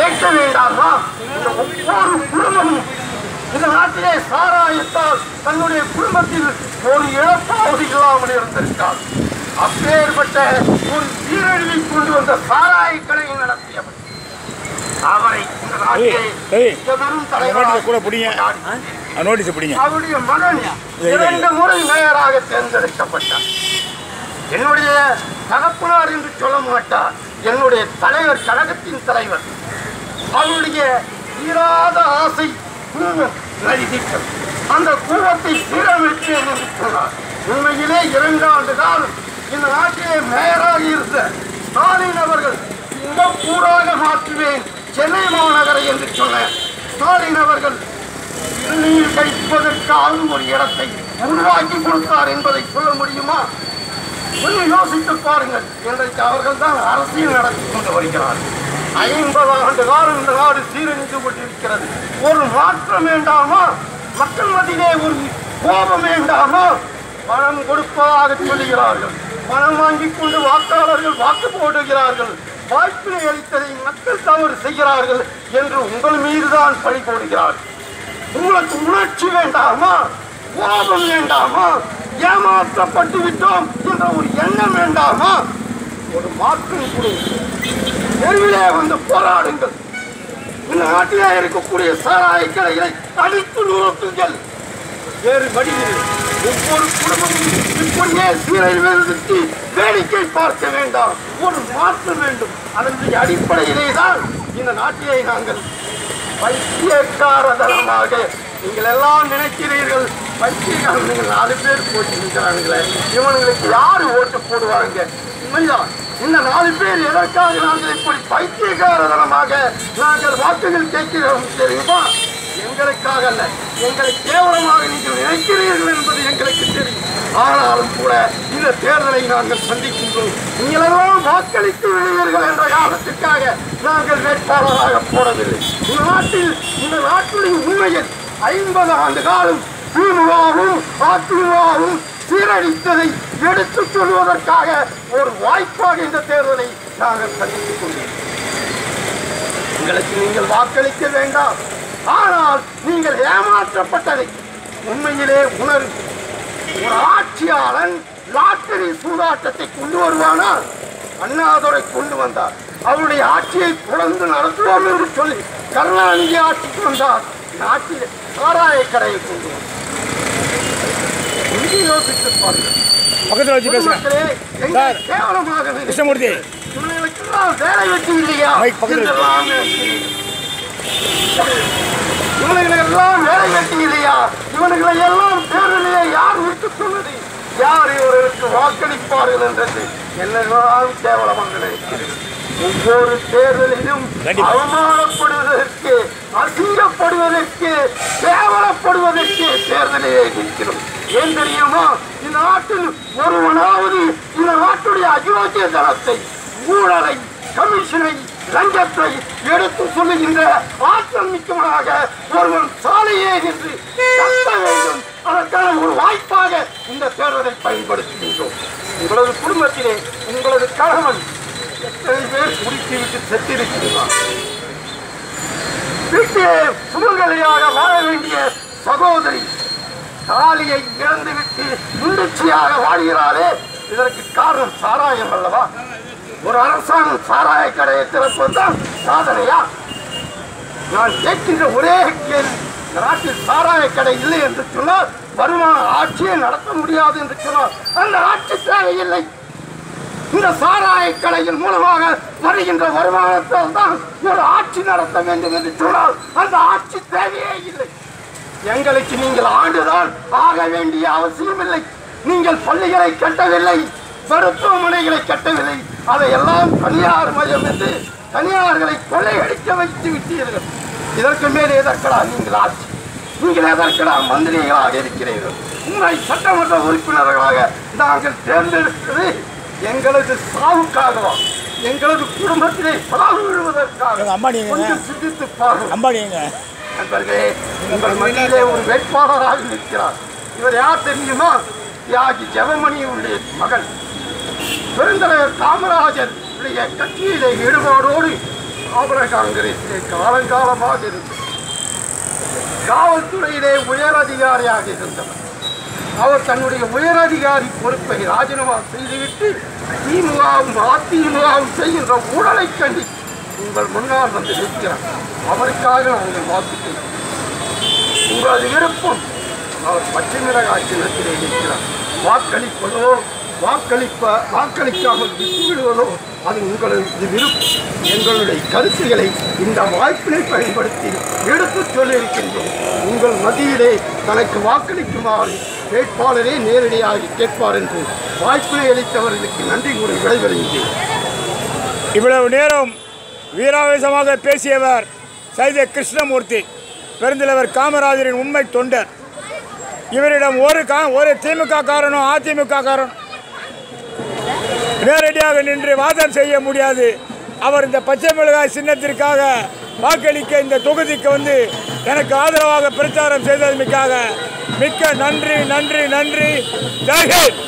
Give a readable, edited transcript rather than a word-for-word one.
கேட்க வேண்டாமா? இந்த ஒவ்வொரு குடும்பமும் இந்த நாட்டிலே சாராயத்தால் தன்னுடைய குடும்பத்தில் ஒரு இழப்பாவது இல்லாமல் இருந்திருக்கார். அப்பேற்பட்ட ஒரு சீரழிவை கொண்டு வந்த சாராய கடையை நடத்தியவர் அவரை இந்த நாட்டிலே பெரும் தலைவராக அவருடைய மகன் 2 முறை மேயராக தேர்ந்தெடுக்கப்பட்டார். என்னுடைய தகப்பனார் என்று சொல்ல மாட்டார், என்னுடைய தலைவர், கழகத்தின் தலைவர். அவருடைய தீராத ஆசை கூவம் நதித்தது. அந்த கூவத்தை சீரமைத்தேன் என்று சொன்னார். உண்மையிலே 2 ஆண்டு காலம் இந்த நாட்டிலே மேயராக இருந்த ஸ்டாலின் அவர்கள் சிங்கப்பூராக மாற்றுவேன் சென்னை மாநகரை என்று சொன்ன ஸ்டாலின் அவர்கள் நீர் கழிப்பதற்காக ஒரு இடத்தை உருவாக்கி கொடுத்தார் என்பதை சொல்ல முடியுமா? கொஞ்சம் யோசித்து பாருங்கள். இன்றைக்கு அவர்கள் தான் அரசியல் நடத்தி கொண்டு வருகிறார்கள். 50 ஆண்டு காலம் இந்த நாடு சீரழிந்து கொண்டிருக்கிறது. ஒரு மாற்றம் வேண்டாமா? மக்கள் மத்தியிலே ஒரு கோபம் வேண்டாமா? பணம் கொடுப்பதாக சொல்லுகிறார்கள், பணம் வாங்கிக் கொண்டு வாக்காளர்கள் வாக்கு போடுகிறார்கள், வாய்ப்பினை அளித்ததை மக்கள் தவறு செய்கிறார்கள் என்று உங்கள் மீதுதான் பழி போடுகிறார்கள். உங்களுக்கு உணர்ச்சி வேண்டாமா? கோபம் வேண்டாமா? ஏமாற்றப்பட்டு விட்டோம் என்ற ஒரு எண்ணம் வேண்டாமா? ஒரு மாற்றம் கொடுங்கள். தெருவிலே வந்து போராடுங்கள். இந்த நாட்டிலே இருக்கக்கூடிய சாராய கடைகளை அடித்து நுழைத்துங்கள். வேறு வழியில் ஒவ்வொரு குடும்பமும் இப்படியே சீரழிவதற்கு வேடிக்கை பார்க்க வேண்டாம். ஒரு மாற்றம் வேண்டும். அதனுடைய அடிப்படையிலே தான் இந்த நாட்டிலே நாங்கள் பைத்தியக்காரதனமாக நீங்கள் எல்லாம் நினைக்கிறீர்கள். பைத்தியக்காரன் நீங்கள் 4 பேர் போட்டிருக்கிறாங்களே, இவனுங்களுக்கு யாரு ஓட்டு போடுவாங்க? உண்மைதான். இந்த 4 பேர் எதற்காக நாங்கள் இப்படி பைத்தியக்காரதனமாக நாங்கள் வாக்குகள் கேட்கிறோம் தெரியுமா? எங்களுக்காக அல்ல, எங்களை கேவலமாக நீங்கள் நினைக்கிறீர்கள் என்பது எங்களுக்கு தெரியும். ஆனாலும் கூட இந்த தேர்தலை நாங்கள் சந்திக்கின்றோம். நீங்களெல்லாம் வாக்களித்து விடுவீர்கள் என்ற காரணத்திற்காக நாங்கள் வேட்பாளராக போடவில்லை. இந்த நாட்டுடைய உண்மையில் 50 ஆண்டு காலம் திமுகவும் அதிமுகவும் சீரழித்ததை எடுத்துச் சொல்வதற்காக ஒரு வாய்ப்பாக இந்த தேர்தலை நாங்கள் சந்தித்துக் கொண்டிருக்கிறோம். எங்களுக்கு நீங்கள் வாக்களிக்க வேண்டாம், ஆனால் நீங்கள் ஏமாற்றப்பட்டதை உண்மையிலே உணரும். ஒரு ஆட்சியாளன் லாட்டரி சூதாட்டத்தை கொண்டு வருவானால் அண்ணாதுரை கொண்டு வந்தார். அவருடைய ஆட்சியை தொடர்ந்து நடத்துவோம் என்று சொல்லி கருணாநிதி ஆட்சிக்கு வந்தார். நாட்டில் சாராய கடையை கொண்டு வந்தார். யோசித்து பாருங்கள். கேவலமாக இவர்களுக்கெல்லாம் வேலை வெற்றி இல்லையா? இவனுங்களெல்லாம் வேலை வெட்டி இல்லையா? இவனுங்களை எல்லாம் தேர்தலிலே யார் விட்டு சொன்னது? யார் இவர்களுக்கு வாக்களிப்பார்கள் என்றது என்னெல்லாம் கேவலமாக நினைக்கிறது. ஒவ்வொரு தேர்தலிலும் அவமானப்படுவதற்கு, அசிங்கப்படுவதற்கு, கேவலப்படுவதற்கு தேர்தலிலே நிற்கிறோம். ஏன் தெரியுமா? இந்த நாட்டில் ஒருவனாவது இந்த நாட்டுடைய அயோக்கிய தனத்தை, ஊழலை, கமிஷனை, லஞ்சத்தை எடுத்து சொல்லுகின்ற ஆற்றல் மிக்கவனாக ஒருவன் சாலையே நின்று கட்ட வேண்டும். அதற்கான ஒரு வாய்ப்பாக இந்த தேர்தலை பயன்படுத்துகின்றோம். உங்களது குடும்பத்திலே உங்களது கணவன் எத்தனை பேர் குடித்துவிட்டு செத்திருக்கிறார்? வீட்டிலே சுமங்கலியாக வாழ வேண்டிய சகோதரி தாலியை இழந்துவிட்டு முதிர்ச்சியாக வாழ்கிறாரே, இதற்கு காரணம் சாராயம் அல்லவா? ஒரு அரசாங்கம் சாராய கடையை திறப்பதுதான் சாதனையா? நான் கேட்கின்ற ஒரே கேள்வி, நாட்டில் சாராய கடை இல்லை என்று சொன்னால், வருமான ஆட்சியை நடத்த முடியாது என்று சொன்னால் அந்த ஆட்சி தேவையில்லை. இந்த சாராய கடையின் மூலமாக வருகின்ற வருமானத்தால் தான் ஒரு ஆட்சி நடத்த வேண்டும் என்று சொன்னால் அந்த ஆட்சி தேவையே இல்லை. எங்களுக்கு நீங்கள் ஆண்டுதான் ஆக வேண்டிய அவசியம் இல்லை. நீங்கள் பள்ளிகளை கட்டவில்லை, மருத்துவமனைகளை கட்டவில்லை, அதையெல்லாம் தனியார் மயம் என்று தனியார்களை கொள்ளையடிக்க வைத்து விட்டீர்கள். இதற்கு மேலே எதற்கடா நீங்கள் ஆட்சி? நீங்கள் எதற்கடா மந்திரிகளாக இருக்கிறீர்கள்? உங்களை சட்டமன்ற உறுப்பினர்களாக நாங்கள் தேர்ந்தெடுத்தது எங்களது சாவுக்காகவா? எங்களது குடும்பத்திலே சாவு விழுவதற்காக? கொஞ்சம் சிந்தித்து பாருங்கள். நண்பர்களே, உங்கள் மத்தியிலே ஒரு வேட்பாளராக நிற்கிறார். இவர் யார் தெரியுமா? தியாகி ஜெபமணியுடைய மகன். பெருந்தலைவர் காமராஜர் கட்சியிலே ஈடுபாடோடு ஆபர காங்கிரஸிலே காலங்காலமாக இருந்தது. காவல்துறையிலே உயர் அதிகாரியாக இருந்தவர். அவர் தன்னுடைய உயரதிகாரி பொறுப்பை ராஜினாமா செய்துவிட்டு திமுகவும் அதிமுகவும் செய்கின்ற ஊழலை கண்டி உங்கள் முன்னால் வந்து நிற்கிறார். அவருக்காக நாங்கள் வாக்குகிறோம். உங்களது விருப்பம் அவர் பச்சை மிளகாய் சின்னத்திலே நிற்கிறார். வாக்களிப்பதோ வாக்களிக்காமல் விட்டுவிடுவதோ அது உங்களது விருப்பம். எங்களுடைய கருத்துக்களை இந்த வாய்ப்பினை பயன்படுத்தி எடுத்துச் சொல்லியிருக்கின்றோம். உங்கள் மத்தியிலே தனக்கு வாக்களிக்குமாறு வேட்பாளரே நேரடியாக கேட்பார் என்று வாய்ப்பினை அளித்தவர்களுக்கு நன்றி கூறி விடைபெறுகின்றேன். இவ்வளவு நேரம் வீராவேசமாக பேசியவர் சைதை கிருஷ்ணமூர்த்தி, பெருந்தலைவர் காமராஜரின் உண்மை தொண்டர். இவரிடம் ஒரு திமுக காரனும் அதிமுக காரனும் நேரடியாக நின்று வாதம் செய்ய முடியாது. அவர் இந்த பச்சை மிளகாய் சின்னத்திற்காக வாக்களிக்க இந்த தொகுதிக்கு வந்து எனக்கு ஆதரவாக பிரச்சாரம் செய்ததற்காக மிக்க நன்றி நன்றி நன்றி. ஜெய் ஹிந்த்.